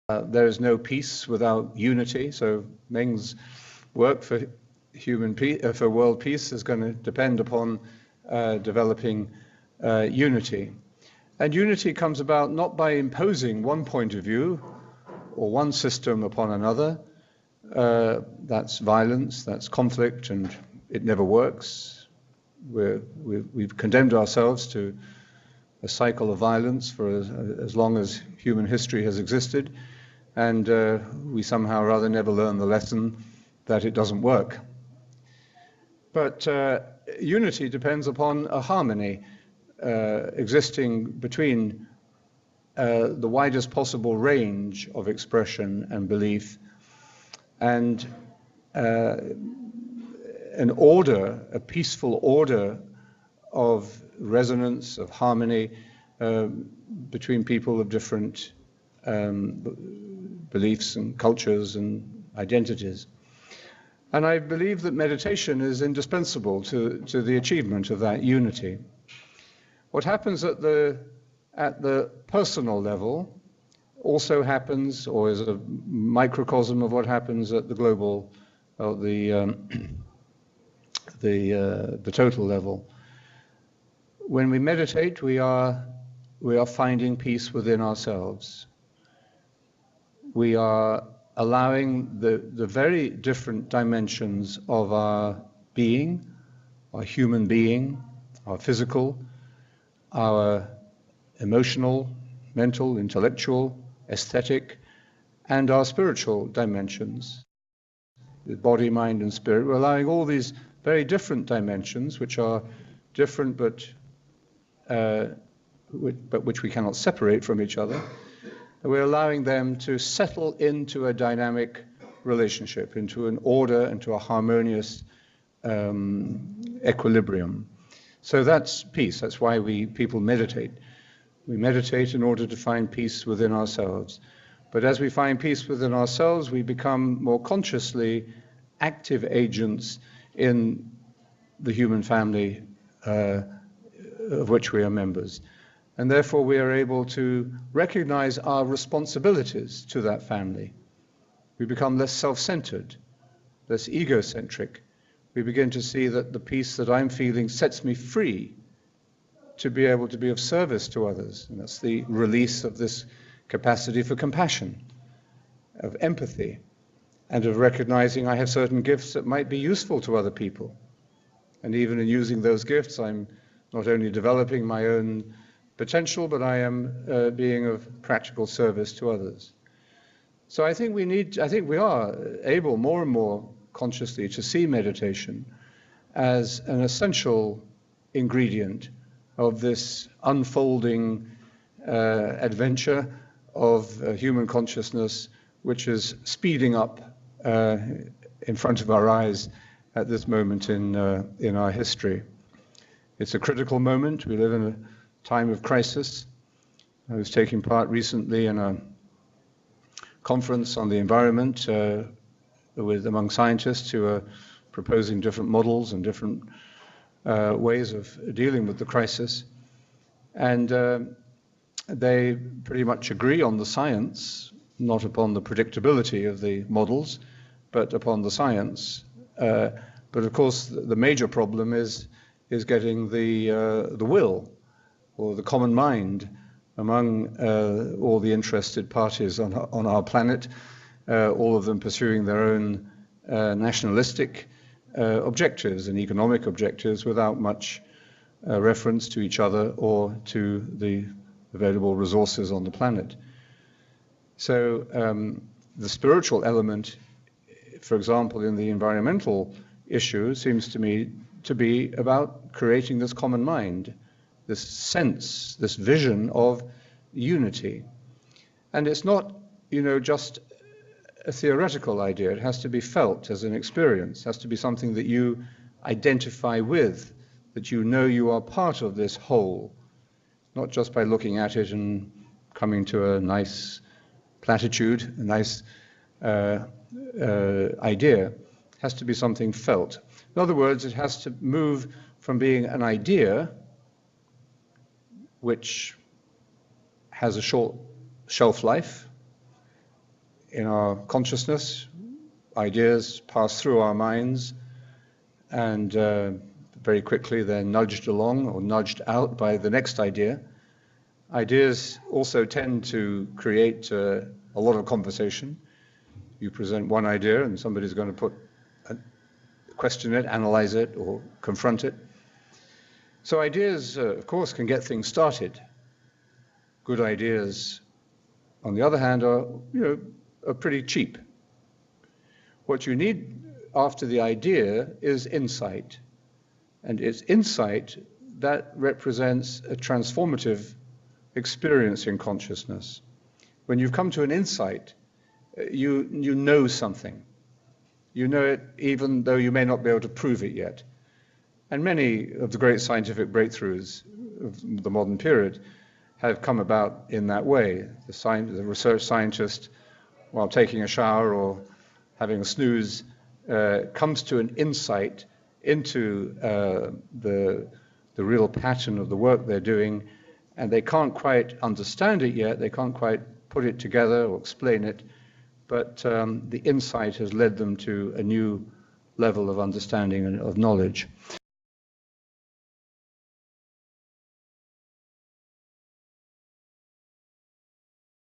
There is no peace without unity, so Meng's work for for world peace is going to depend upon developing unity. And unity comes about not by imposing one point of view or one system upon another. That's violence, that's conflict, and it never works. We've condemned ourselves to a cycle of violence for as long as human history has existed, and we somehow or other never learn the lesson that it doesn't work. But unity depends upon a harmony existing between the widest possible range of expression and belief, and an order, a peaceful order of resonance, of harmony between people of different beliefs and cultures and identities. And I believe that meditation is indispensable to the achievement of that unity. What happens at the personal level also happens, or is a microcosm of what happens at the global, or the total level. When we meditate, we are finding peace within ourselves. We are allowing the very different dimensions of our being, our human being, our physical, our emotional, mental, intellectual, aesthetic, and our spiritual dimensions, the body, mind, and spirit. We're allowing all these very different dimensions, which are different but which we cannot separate from each other. We're allowing them to settle into a dynamic relationship, into an order, into a harmonious equilibrium. So that's peace. That's why people meditate. We meditate in order to find peace within ourselves. But as we find peace within ourselves, we become more consciously active agents in the human family of which we are members. And therefore we are able to recognize our responsibilities to that family. We become less self-centered, less egocentric. We begin to see that the peace that I'm feeling sets me free to be able to be of service to others. And that's the release of this capacity for compassion, of empathy, and of recognizing I have certain gifts that might be useful to other people. And even in using those gifts, I'm not only developing my own potential, but I am being of practical service to others. So I think we are able more and more consciously to see meditation as an essential ingredient of this unfolding adventure of human consciousness, which is speeding up in front of our eyes at this moment in our history. It's a critical moment. We live in a time of crisis. I was taking part recently in a conference on the environment among scientists who are proposing different models and different ways of dealing with the crisis. And they pretty much agree on the science, not upon the predictability of the models, but upon the science. But of course, the major problem is getting the will, or the common mind, among all the interested parties on our planet, all of them pursuing their own nationalistic objectives and economic objectives without much reference to each other or to the available resources on the planet. So the spiritual element, for example, in the environmental issue, seems to me to be about creating this common mind, this sense, this vision of unity. And it's not, just a theoretical idea. It has to be felt as an experience. It has to be something that you identify with, that you know you are part of this whole, not just by looking at it and coming to a nice platitude, a nice idea. It has to be something felt. In other words, it has to move from being an idea, which has a short shelf life, in our consciousness. Ideas pass through our minds, and very quickly they're nudged along or nudged out by the next idea. Ideas also tend to create a lot of conversation. You present one idea and somebody's going to question it, analyze it, or confront it. So ideas, of course, can get things started. Good ideas, on the other hand, are pretty cheap. What you need after the idea is insight. And it's insight that represents a transformative experience in consciousness. When you've come to an insight, you know something. You know it even though you may not be able to prove it yet. And many of the great scientific breakthroughs of the modern period have come about in that way. The research scientist, while taking a shower or having a snooze, comes to an insight into the real pattern of the work they're doing, and they can't quite understand it yet, they can't quite put it together or explain it, but the insight has led them to a new level of understanding and of knowledge.